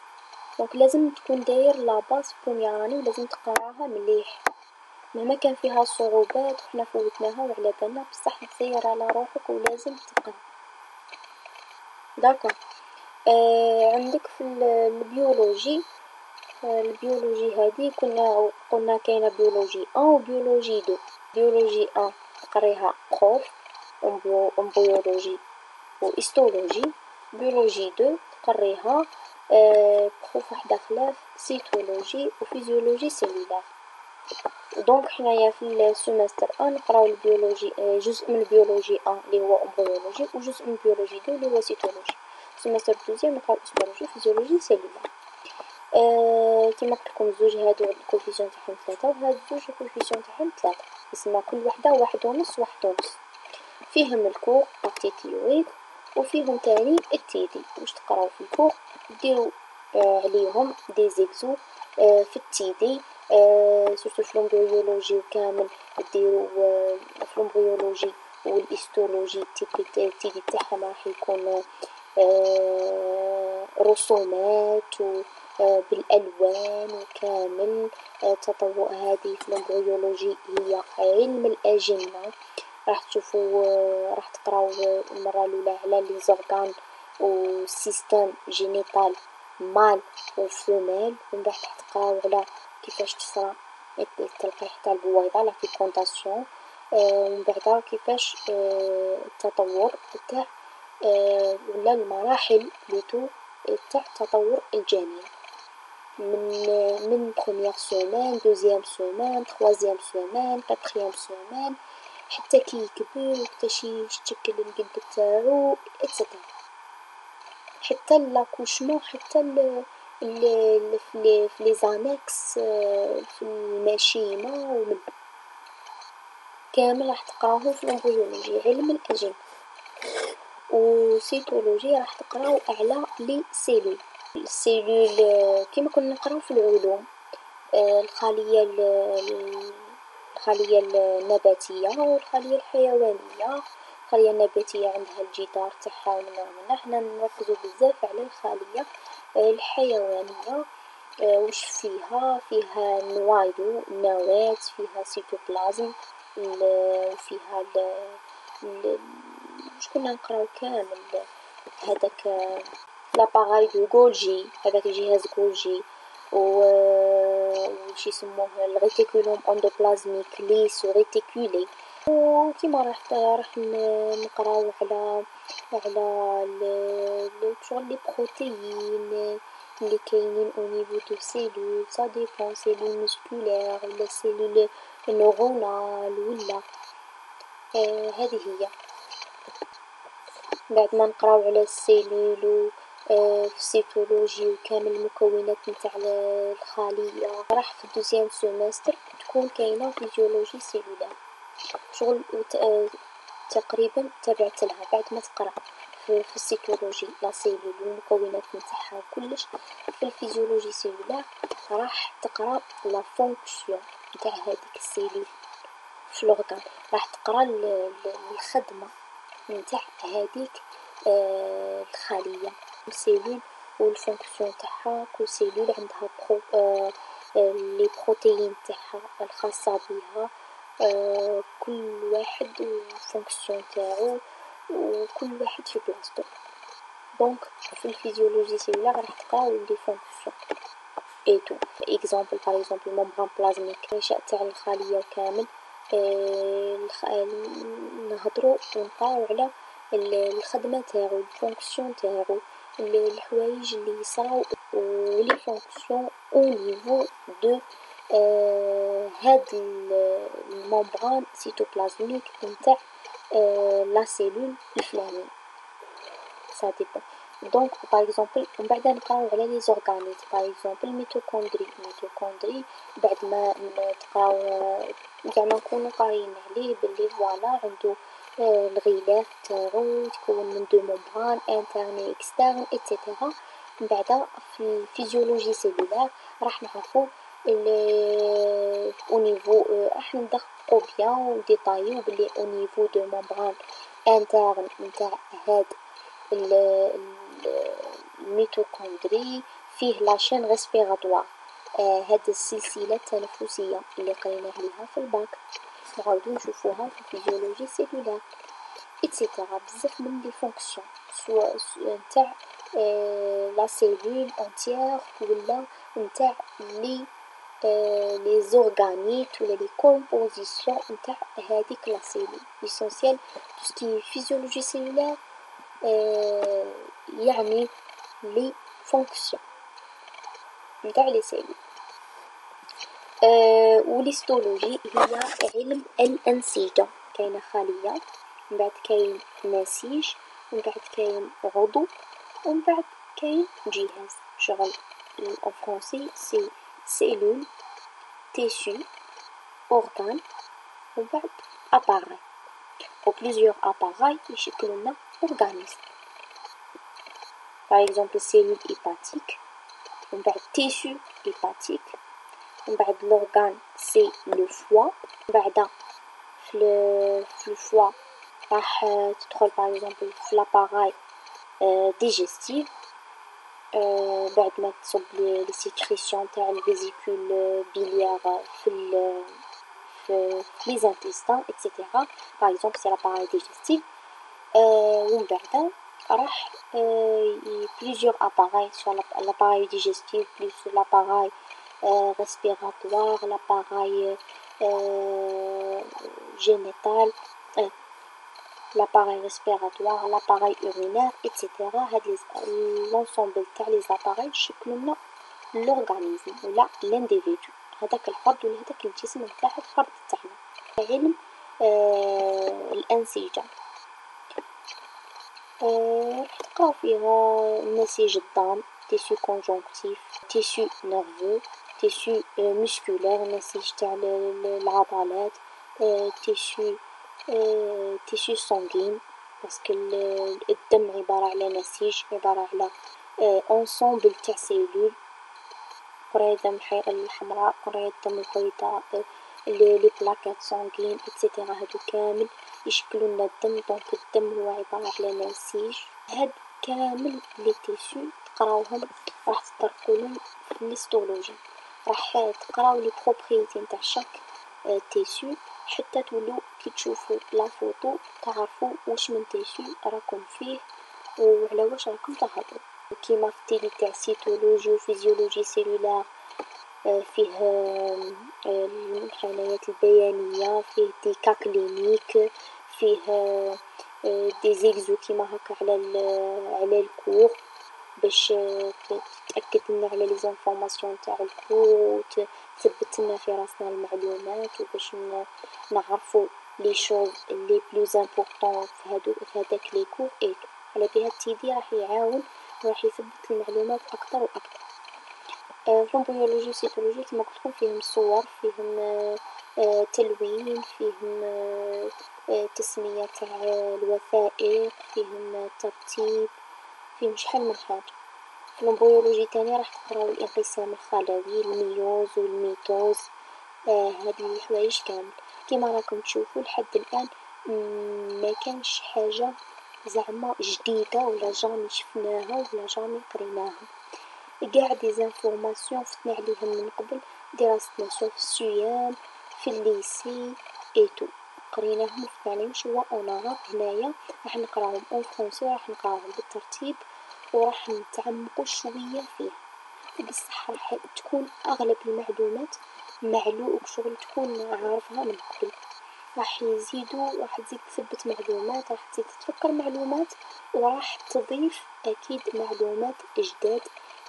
دونك لازم تكون داير لاباس بروميير اني ولازم تقراها مليح مهما كان فيها صعوبات وحنا فوتناها وعلى بالنا، بصح تسير على روحك ولازم تقرا. داكوغ. عندك في البيولوجي، البيولوجي هذه قلنا كاينه بيولوجي 1 و بيولوجي 2. بيولوجي 1 تقريها بروف امبريولوجي و هيستولوجي. بيولوجي 2 تقريها بروف وحده خلاف سيتولوجي و فيزيولوجي سيلولار. دونك حنايا في السيمستر 1 نقراو البيولوجي، جزء من البيولوجي 1 اللي هو امبريولوجي و جزء من البيولوجي 2 اللي هو سيتولوجي. السيمستر الدوزيام نقراو هيستولوجي فيزيولوجي سيلولار. كيما قلت لكم زوج هادو الكوفيسيون تاعهم 3 و هاد زوج الكوفيسيون تاعهم 3، تسمى كل وحده 1.5 1.5. فيهم الكور بارتي تيوريك و فيهم تاني التيدي. واش تقراو في الكور ديروا عليهم دي زيكزو في التيدي، سورتو في الامبريولوجي وكامل ديروا في الامبريولوجي والهيستولوجي التيدي تاعهم راح يكون رسومات و بالالوان وكامل. تطور هذه في الامبريولوجي هي علم الاجنه، راح تشوفوا راح تقراو المره الاولى على لي زورغان و سيستم جينيتال مال و فيميل، ومن بعد راح تقراو على كيفاش تصرى التلقيح تاع البويضه لا فيكونداسيون، ومن بعد كيفاش التطور تاع ولا المراحل بلوتو تاع تطور الجنين من بروميير سومان، دوزيام سومان، تخوازيام سومان، كاتريام سومان، حتى كي يكبر وكتاش يتشكل الجلد تاعو اكسيتيرا، حتى لاكوشمون، حتى في لي زانكس في الماشيمه ومن كامل راح تقراوهم في الامبريولوجي علم الاجنه. و سيتولوجي راح تقراو على لي سيلول. السيلول كيما كنا نقراو في العلوم، الخلية الخلية النباتية والخلية الحيوانية. الخلية النباتية عندها الجدار تاعها ومن حنا نركزو بزاف على الخلية الحيوانية. وش فيها نوايدو النواة، فيها سيتوبلازم، وفيها واش كنا نقراو كامل هذاك لاباراي دو غولجي، هذاك جهاز غولجي، وش يسموه الريتيكولوم اندوبلازميك ليس ريتيكولي. وكيما راح نقراو على شغل لي بروتيين اللي كاينين او نيفو دو سيلول، سا ديبون سيلول مسكولير ولا سيلول نورونال ولا هذه هي. بعد ما نقراو على السيلول في السيتولوجي وكامل المكونات نتاع الخلية، راح في الدوزيام سيمستر تكون كاينه فيزيولوجي سيلولار شغل تقريبا تابعت لها. بعد ما تقرا في السيتولوجي لا سيلول والمكونات نتاعها وكلش، في الفيزيولوجي سيلولار راح تقرا لا فونكسيون نتاع هذيك السيلول في لوغان، راح تقرا الخدمه نتاع هذيك الخلية السيلول والفونكسيون تاعها. كل سيلول عندها لي بروتيين تاعها الخاصة بها، كل واحد والفونكسيون تاعو وكل واحد في بلاصتو. دونك في الفيزيولوجي سيلولار راح تقراو لي فونكسيون اي تو. اكزامبل باغ اكزامبل الممبران بلازميك النشاء تاع الخلية كامل. نهضروا ونقراو على الخدمه تاعو الفونكسيون تاعو، الحوايج اللي يصراو ولي فونكسيون او نيفو دو هاد الممبران سيتوبلازميك نتاع لا سيلول الفلانيه. سا ديبون. دونك باغ اكزومبل من بعد نقراو على لي زورغانيز، باغ اكزومبل ميتوكوندري بعد ما تقراو زعما نكونو قاريين عليه بلي فوالا عندو الغلاف تاعو يتكون من دو ممبران انترن اكسترن ايتترا. من بعد في الفيزيولوجي سيلولار راح نعرفو au niveau راح ندققو بيان و ديطايو بلي au niveau de membrane interne نتاع هاد الميتوكوندري فيه لاشين ريسبيراتوار، هاد السلسلة التنفسية اللي قرينا عليها في الباك، نعاودو نشوفوها في الفيزيولوجي سيلولار إتسيتيرا. بزاف من لي فونكسيون سوا نتاع لا سيلول انتيير ولا نتاع لي زورغانيت ولا لي كومبوزيسيون نتاع هاديك لا سيلول ليسونسيال. توسكي فيزيولوجي سيلولار يعني لي فونكسيون نتاع لي سيلول. والهيستولوجي هي علم الأنسجة، كاينة خلية، من بعد كاين نسيج، من بعد كاين عضو، ومن بعد كاين جهاز شغل en français c'est cellule, tissu, organe ومن بعد appareil و plusieurs appareils يشكلوا لنا organisme. par exemple cellule hépatique ومن بعد tissu hépatique ومن بعد l'organe c'est le foie. بعد في الفوا راح تدخل par exemple في l'appareil digestif. بعد ما تصب لي سيكريسيون تاع الفيزيكول بيليار في لي زانتيستان اكسيتيرا par exemple c'est l'appareil digestif. ومن بعد راح plusieurs appareils sur l'appareil digestif plus l'appareil respiratoire, l'appareil génital, l'appareil respiratoire, l'appareil urinaire, etc. l'ensemble تاع les appareils يشكلوا لنا l'organisme ولا l'individu، هذاك الفرد ولا هذاك الجسم نتاع الفرد تاعنا. علم الأنسجة راح تقراو فيها النسيج الضام tissu conjonctif, tissu nerveux, tissu musculaire النسيج تاع العضلات، tissu sanguin باسكو الدم عبارة على نسيج، عبارة على ensemble تاع سيلول، كرية الدم الحمراء، كرية الدم البيضاء، لي بلاكات سانغين إتسيتيرا، هادو كامل يشكلوا لنا الدم. دونك الدم هو عبارة على نسيج. هاد كامل لي تيسو تقراوهم راح تطرقولهم في الهيستولوجي، راح تقراو لي بروبريتي نتاع شاك تيسو حتى تولو كي تشوفوا لا فوتو تعرفوا واش من تيسو راكم فيه وعلى واش راكم تهضروا. كيما في التيلي تاع سيتولوجي وفيزيولوجي سيلولار فيه الخلايات البيانية، فيه دي كا كلينيك، فيه دي زيكزو كيما هكا على الكور باش تتأكد لنا على لي زانفورماسيون تاع الكور تثبت لنا في راسنا المعلومات وباش نعرفوا لي شوز لي بلوز امبورطون في هذاك لي كور ايتو. على بها التيدي راح يعاون وراح يثبت المعلومات اكثر واكثر. البيولوجي سيتولوجي كما قلت لكم فيهم صور، فيهم تلوين، فيهم تسمية تاع الوثائق، فيهم ترتيب، فيهم شحال من حاجة. في البيولوجي تاني راح تقراو الانقسام الخلوي، الميوز والميتوز، هاد الحوايج كامل. كيما راكم تشوفوا لحد الآن ما كانش حاجة زعما جديدة ولا جامي شفناها ولا جامي قريناها. قاع دي زانفورماسيون فتنا عليهم من قبل، دراستنا سوا في السيام في الليسي ايتو قريناهم وفتنا عليهم. شوا اون هنايا راح نقراهم اون فرونسي، راح نقراهم بالترتيب وراح نتعمقوا شويه فيه. بصح راح تكون اغلب المعلومات معلوق شغل تكون عارفها من قبل، راح تزيد تثبت معلومات، راح تزيد تفكر معلومات، وراح تضيف اكيد معلومات جداد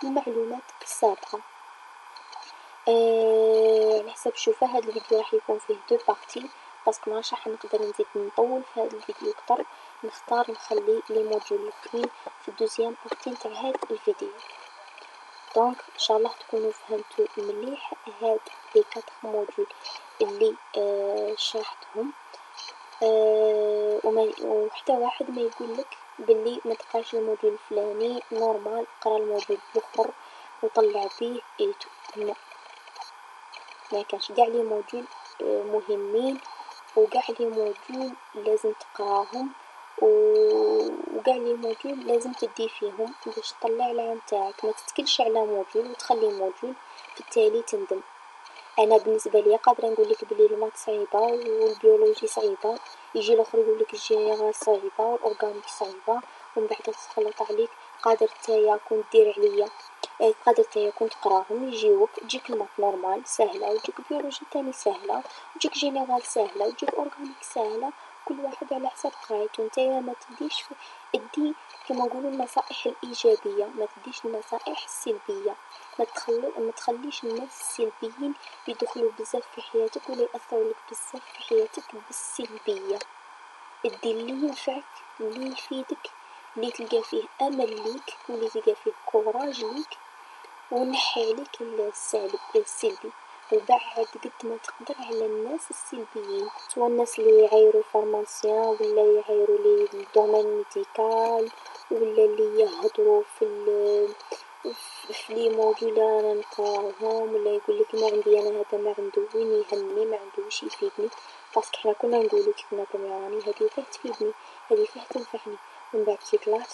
المعلومات السابقة. على حسب شوفه هذا الفيديو راح يكون فيه دو بارتي باسكو ماش راح نقدر نزيد نطول في هذا الفيديو اكثر، نختار نخلي لي موديول الاخرين في الدوزيام بارتي نتاع هذا الفيديو. دونك ان شاء الله تكونوا فهمتوا مليح هاد لي 4 موديول اللي شرحتهم. وحتى واحد ما يقول لك باللي ما تقراش الموديول الفلاني، نورمال قرا الموديول الاخر وطلع بيه ايتو. ما كانش قاع لي موديول مهمين، وقاع لي موديول لازم تقراهم، وقاع لي موديول لازم تدي فيهم باش تطلع العام تاعك. ما تتكلش على موديول وتخلي موديول في التالي تندم. انا بالنسبه لي قادره نقول لك بلي المات صعيبه والبيولوجي صعيبه، يجي الاخر يقول لك الجينيرال صعيبه والاورغانيك صعيبه، ومن بعد تخلط عليك. قادر تايا كون دير عليا، قادر تايا كون تقراهم يجيوك، تجيك المات نورمال سهله، وتجيك بيولوجي تاني سهله، وتجيك جينيرال سهله، وتجيك اورغانيك سهله. كل واحد على حسب قرايته. نتايا ما تديش ادي كما نقولوا النصائح الايجابيه، ما تديش النصائح السلبيه. ما تخليش الناس السلبيين يدخلوا بزاف في حياتك ولا يأثروا لك بزاف في حياتك بالسلبية. ادي اللي ينفعك، اللي يفيدك، اللي تلقى فيه امل ليك، واللي تلقى فيه كوراج ليك، ونحي عليك السلبي. وبعد قد ما تقدر على الناس السلبيين، سواء الناس اللي يعايروا فارماسيان ولا يعايروا لي الدومين ميديكال، ولا اللي يهضروا في لي موديول انا نقراهم، ولا يقول لك ما عندي انا هذا ما عنده وين يهمني ما عنده واش يفيدني. باسكو حنا كنا نقولوا كيف كنا راني هذه فيه تفيدني، هذه فيه تنفعني. من بعد كي طلعت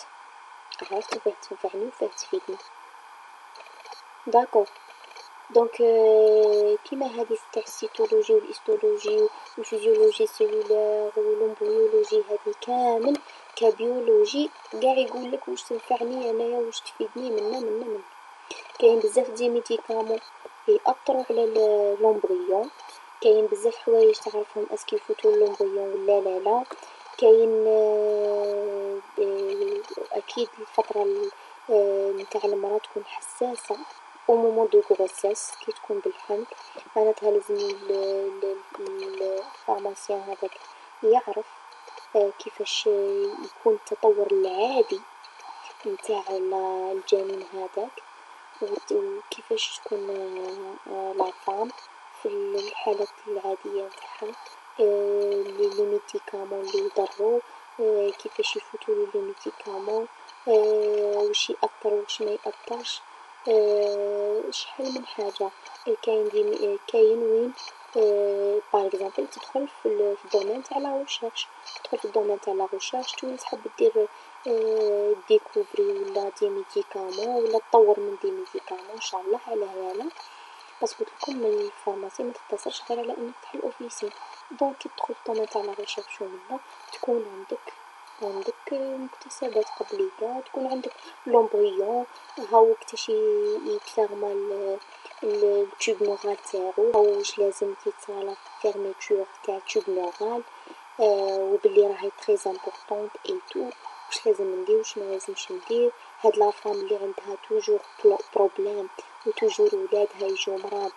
عرفت فيه تنفعني وفيه تفيدني. داكور. دونك كيما هذه تاع السيتولوجي والهيستولوجي والفيزيولوجي سيلولار والامبريولوجي هذه كامل كبيولوجي قاع يقول لك واش تنفعني انايا واش تفيدني منا. كاين بزاف دي ميديكامون يأثروا على لومبريون. كاين بزاف حوايج تعرفهم اسكي يفوتوا لومبريون ولا لا. كاين اكيد الفتره نتاع المراه تكون حساسه او مومون دو غروسيس كي تكون بالحمل. معناتها لازم الفارماسيان هذاك يعرف كيفاش يكون التطور العادي نتاع الجنين هذاك، وكيفاش تكون لافام في الحالات العادية نتاعها. لي ميديكامون اللي يضرو، كيفاش يفوتوا لي ميديكامون، واش يأثر واش ما يأثرش. شحال من حاجة. كاين وين باغ اكزومبل تدخل في الدومين تاع لا ريشيرش، تدخل في الدومين تاع لا ريشيرش تولي تحب دير ديكوفري ولا دي ميديكامون ولا تطور من دي ميديكامون ان شاء الله على هذا. بس قلت لكم الفارماسي ما تقتصرش غير على انك تحل اوفيسين. دونك كي تدخل في الدومين تاع لا ريشيرش ولا تكون عندك مكتسبات قبلية، تكون عندك لومبريون هاو وقتاش يتفرما التوب نورال تاعو، هاو واش لازم يتصرا فيرميتور تاع التوب نورال، وبلي راهي تري امبورطونط اي تو، واش لازم ندير واش ما لازمش ندير. هاد لا فام اللي عندها توجور بروبليم وتوجور ولادها يجو مرض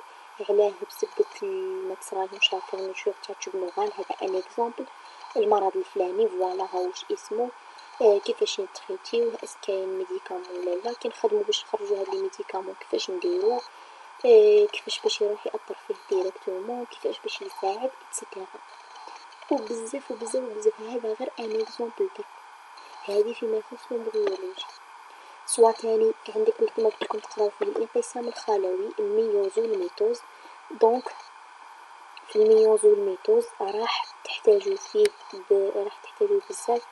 علاه بسبة ما تصرالهمش لا فيرميتور تاع التوب نورال، هذا ان اكزومبل. المرض الفلاني فوالا ها واش اسمه، كيفاش نتريتيوه، اس كاين ميديكامون ولا لا، كي نخدمو باش نخرجو هاد لي ميديكامون كيفاش نديروه، كيفاش باش يروح يأثر فيه ديريكتومون، كيفاش باش يساعد اكسيتيرا. وبزاف هذا غير ان اكزومبل تاع هذه فيما يخص الامبريولوجي. سوا تاني عندك كما قلت لكم تقراو في الانقسام الخلوي الميوز والميتوز. دونك في الميوز والميتوز راح تحتاجوا بزاف.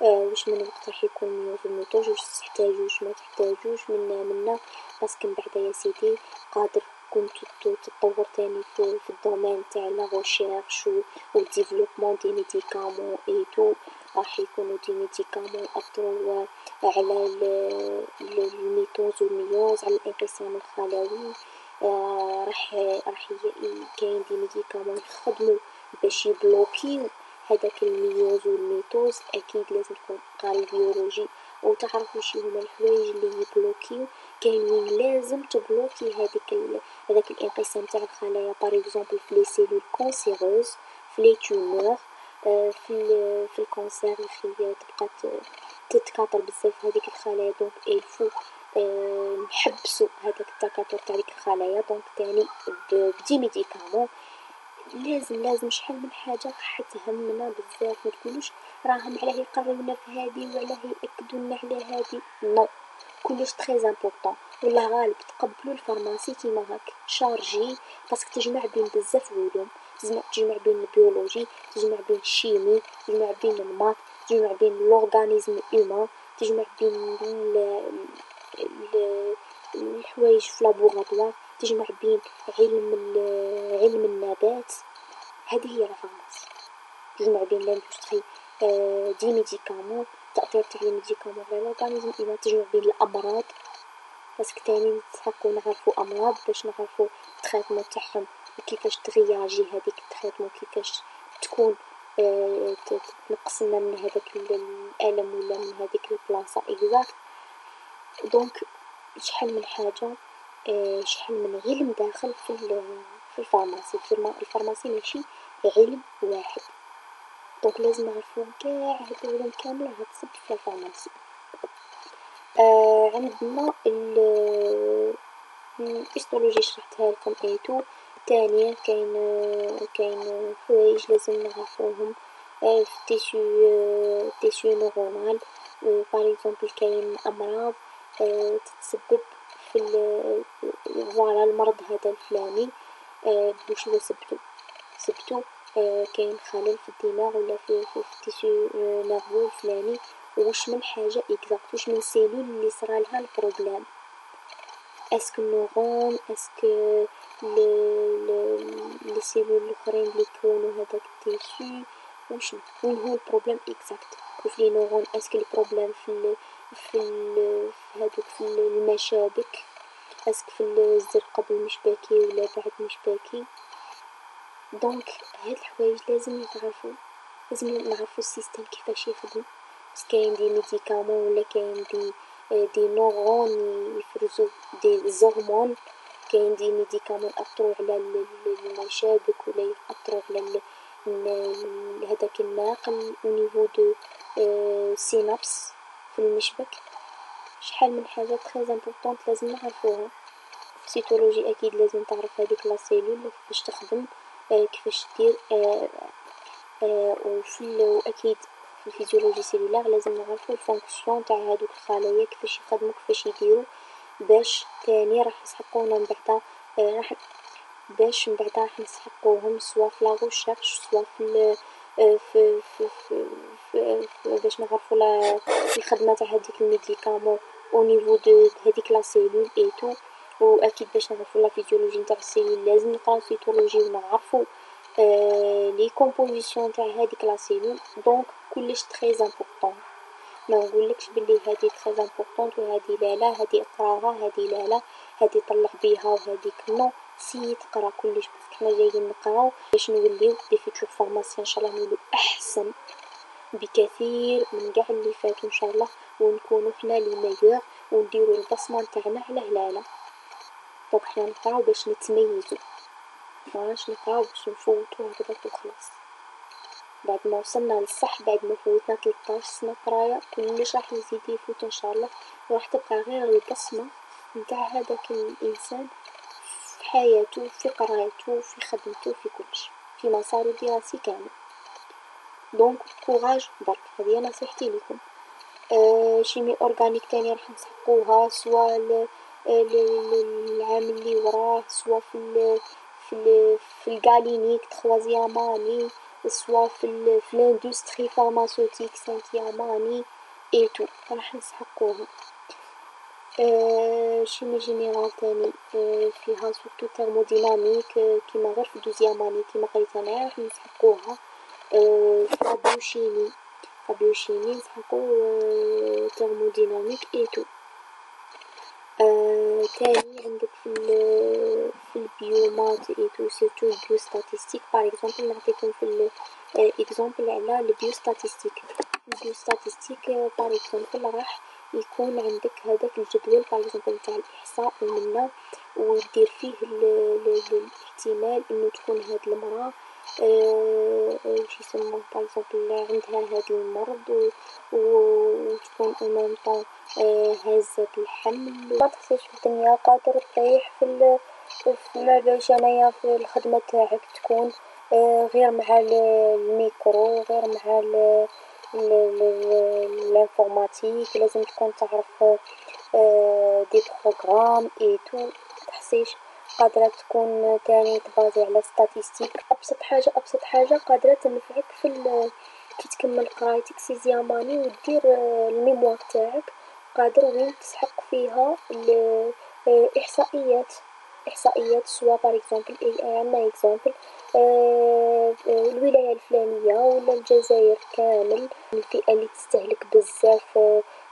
واش من وقت راح يكون الميوز والميتوز، واش تحتاجوا واش ما تحتاجوش منا باسكو من بعد يا سيدي قادر كنتو تطور تاني في الدومين تاع لا ريشيرش والديفلوبمون دي ميديكامون اي تو. راح يكونوا دي ميديكامون يأثروا على الميتوز والميوز، على الانقسام الخلوي. راح كاين دي ميديكامون يخدموا باش يبلوكيو هذاك الميوز والميتوز. اكيد لازم تكون قاري بيولوجي وتعرف واش هما الحوايج اللي يبلوكيو. كاين وين لازم تبلوكي هذاك الانقسام تاع الخلايا، باغ اكزومبل في لي سيلول كونسيروز، في لي تيومور، في الكونسير اللي تبقى تتكاثر بزاف هذيك الخلايا. دونك الفو نحبسو هذاك التكاثر تاع ديك الخلايا. دونك تاني بدي ميديكامون لازم شحال من حاجه راح تهمنا بزاف. ما تقولوش راهم علاه يقريونا في هذه وعلاه ياكدوا لنا على هذه، نو كلش تري امبورطون. ولا غالب تقبلوا الفارماسي كيما هاك شارجي، باسكو تجمع بين بزاف علوم، تجمع بين البيولوجي، تجمع بين الشيمي، تجمع بين الماث، تجمع بين لورغانيزم هيومان، تجمع بين الحوايج في لابوغاتوار، تجمع بين علم النبات. هذه هي لا فارماسي. تجمع بين لاندستري دي ميديكامون، التأثير تاع لي ميديكامون على لورغانيزم هيومان، تجمع بين الأمراض، باسكو تاني نستحقو نعرفو أمراض باش نعرفو التريتمون تاعهم وكيفاش تغياجي هذيك التريتمون، كيفاش تكون تنقصنا من هذاك الألم ولا من هذيك البلاصة إكزاكت. دونك شحال من حاجة، شحال من علم داخل في الفارماسي. الفارماسي ماشي علم واحد، دونك لازم نعرفو قاع هاد العلوم كاملة هتصب في الفارماسي. عندنا الهيستولوجي شرحتها لكم ايتو. تانية كاين حوايج لازم نعرفوهم في التيشو نورونال. باغ اكزومبل كاين امراض تتسبب في فوالا المرض هذا الفلاني، واش هو سبتو كاين خلل في الدماغ ولا في التيشو نيرفو الفلاني، واش من حاجة اكزاكت، واش من سيلول اللي صرالها البروبلام، اسكو النورون، اسكو لي سيلول الاخرين اللي كونوا هذاك التيشو، وين هو البروبلام اكزاكت. وفي لي نورون اسكو البروبلام هذوك في المشابك، اسكو في الزر قبل مش باكي ولا بعد مش باكي. دونك هاد الحوايج لازم نعرفو السيستم كيفاش يخدم، بس كاين دي ميديكامون ولا كاين دي نورون يفرزو دي زورمون، كاين دي ميديكامون يأثرو على المشابك ولا يأثرو على هذاك الناقل ونيفو دو سينابس في المشبك. شحال من حاجة تري امبورطونط لازم نعرفوها. سيتولوجي اكيد لازم تعرف هذيك لا سيلول كيفاش تخدم، كيفاش دير، واكيد في الفيزيولوجي سيلولار لازم نعرفو الفونكسيون تاع هادوك الخلايا كيفاش يخدمو كيفاش يديرو، باش تاني راح يسحقونا من بعدا، باش من بعدا راح نسحقوهم سوا في لا غوشيرش سوا في باش نعرفو الخدمة تاع هاديك الميديكامون او نيفو دو هاديك لا سيلول ايتو. واكيد باش نعرفو لا فيزيولوجي نتاع السيلول لازم نقراو سيتولوجي ونعرفو لي كومبوزيسيون تاع هاديك لا سيلول. دونك كلش تري امبورطون، ما نقولكش بلي هادي تري امبورطونط وهادي لا هادي اقراها هادي لا هادي طلع بيها وهاديك نو. سي تقرا كلش، بس حنا جايين نقراو باش نوليو لي فيتور فارماسيان ان شاء الله، نوليو احسن بكثير من قاع اللي فاتو ان شاء الله، ونكونو حنا لي ميور ونديرو البصمه نتاعنا على هلاله. دونك حنا نقراو باش نتميزو، ماناش نقراو باش نفوتو هكذاك وخلاص. بعد ما وصلنا للصح، بعد ما فوتنا 13 سنة قراية، كلش راح يزيد يفوت ان شاء الله، وراح تبقى غير البصمة نتاع هذاك الانسان في حياته، في قرايته، في خدمته، في كلش، في مساره الدراسي كامل. دونك كوراج برك، هذه نصيحتي لكم. شيمي اورغانيك تاني راح نسحقوها سوا العام اللي وراه، سوا في الكالينيك تخوازيام اني، سوا في الاندستري فارماسيوتيك سانتيام اني ايتو راح نسحقوها. شيمي جينيرال تاني فيها سورتو ترموديناميك كيما غير في دوزيام اني كيما قريت انا راح نسحقوها. بيوشيمي نسحقو ترموديناميك ايتو. تاني عندك في البيومات ايتو سيرتو البيو ستاتيستيك. باغ اكزومبل نعطيكم في اكزومبل على البيو ستاتيستيك. باغ اكزومبل راح يكون عندك هذاك الجدول باغ اكزومبل نتاع الاحصاء ومنه ودير فيه الاحتمال انه تكون هاد المراه واش يسموه باغ اكزومبل عندها هاد المرض وتكون او ميم طون هازة الحمل. ما تحسش بالدنيا قادر تريح ما باش انايا في الخدمة تاعك تكون غير مع الميكرو، غير مع الانفورماتيك، لازم تكون تعرف دي بروغرام اي تو تحصيش. قادرة تكون تاني تبازي على ستاتيستيك. ابسط حاجة قادرة تنفعك كي تكمل قرايتك سيزياماني ودير الميموار تاعك، قادر وين تسحق فيها احصائيات سوا باغ اكزومبل عندنا اكزومبل الولاية الفلانية ولا الجزائر كامل، الفئة اللي تستهلك بزاف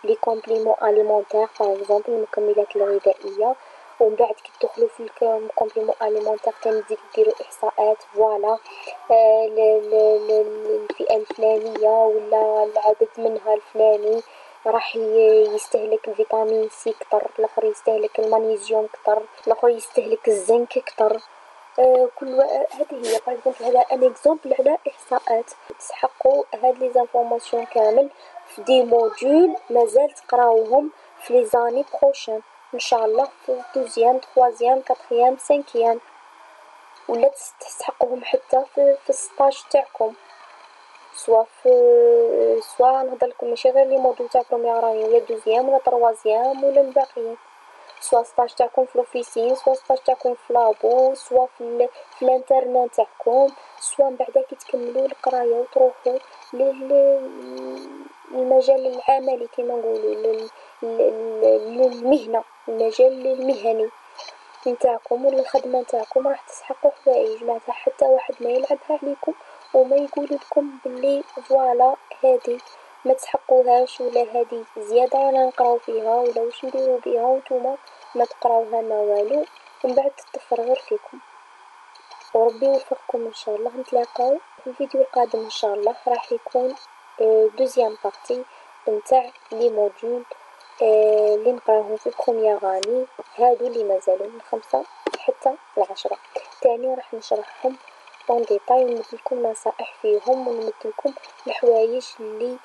لي كومبليمون اليمونتير باغ اكزومبل المكملات الغذائية، ومن بعد كي تدخلوا في الكومبليمون اليمونتير تاني تزيدو ديروا احصاءات فوالا الفئة الفلانية ولا العدد منها الفلاني راح يستهلك الفيتامين سي كتر، الاخر يستهلك المغنيسيوم كتر، الاخر يستهلك الزنك كتر. هذه هي باغ اكزومبل هذا ان اكزومبل على احصاءات. تسحقوا هاد لي زانفورماسيون كامل في دي موديول مازال تقراوهم في لي زاني بروشين ان شاء الله، في دوزيام تخوازيام كاتريام سانكيام، ولا تسحقوهم حتى في السطاج تاعكم، سوا نهضرلكم ماشي غير لي موديول تاع بروميير اني ولا دوزيام ولا طروازيام ولا الباقيين، سوا سطاج تاعكم في لوفيسين، سوا سطاج تاعكم في لابو، سوا في الانترنات تاعكم، سوا من بعدا كي تكملوا القرايه وتروحوا للمجال العملي كيما نقولوا للمهنه، المجال المهني نتاعكم ولا الخدمه نتاعكم، راح تسحقوا حوايج معناتها حتى واحد ما يلعبها عليكم وما يقول لكم بلي فوالا هذه ما تسحقوهاش ولا هذه زياده رانا نقراو فيها ولا واش نديرو بيها وانتوما ما تقراوها ما والو، ومن بعد تطفر غير فيكم. وربي يوفقكم ان شاء الله. نتلاقاو في الفيديو القادم ان شاء الله، راح يكون دوزيام بارتي نتاع لي موديول اللي نقراهم في بروميير اني، هادو اللي مازالوا من 5 حتى ل10 تاني راح نشرحهم اون ديتاي ونمدلكم نصائح فيهم ونمدلكم الحوايج اللي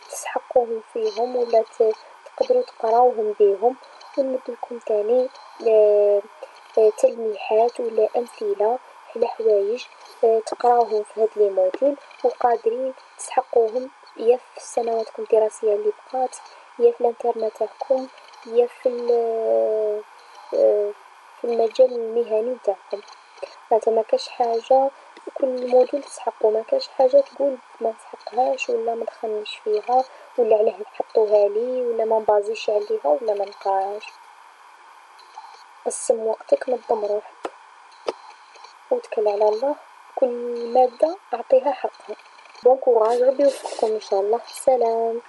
تسحقوهم فيهم ولا تقدروا تقراوهم بيهم، ونمدلكم تاني تلميحات ولا امثله على حوايج تقراوهم في هاد لي موديول وقادرين تسحقوهم يا في سنواتكم الدراسيه اللي بقات، يا في الانترنت تاعكم، يا في المجال المهني نتاعكم. معناتها ما كاش حاجه كل موديول تسحقو، ما كاش حاجه تقول ما نسحقهاش ولا ما دخلنيش فيها ولا علاه حطوها لي ولا ما نبازيش عليها ولا ما نقراهاش. قسم وقتك، نظم روحك وتكل على الله، كل ماده اعطيها حقها. بون كوراج، ربي يوفقكم ان شاء الله. سلام.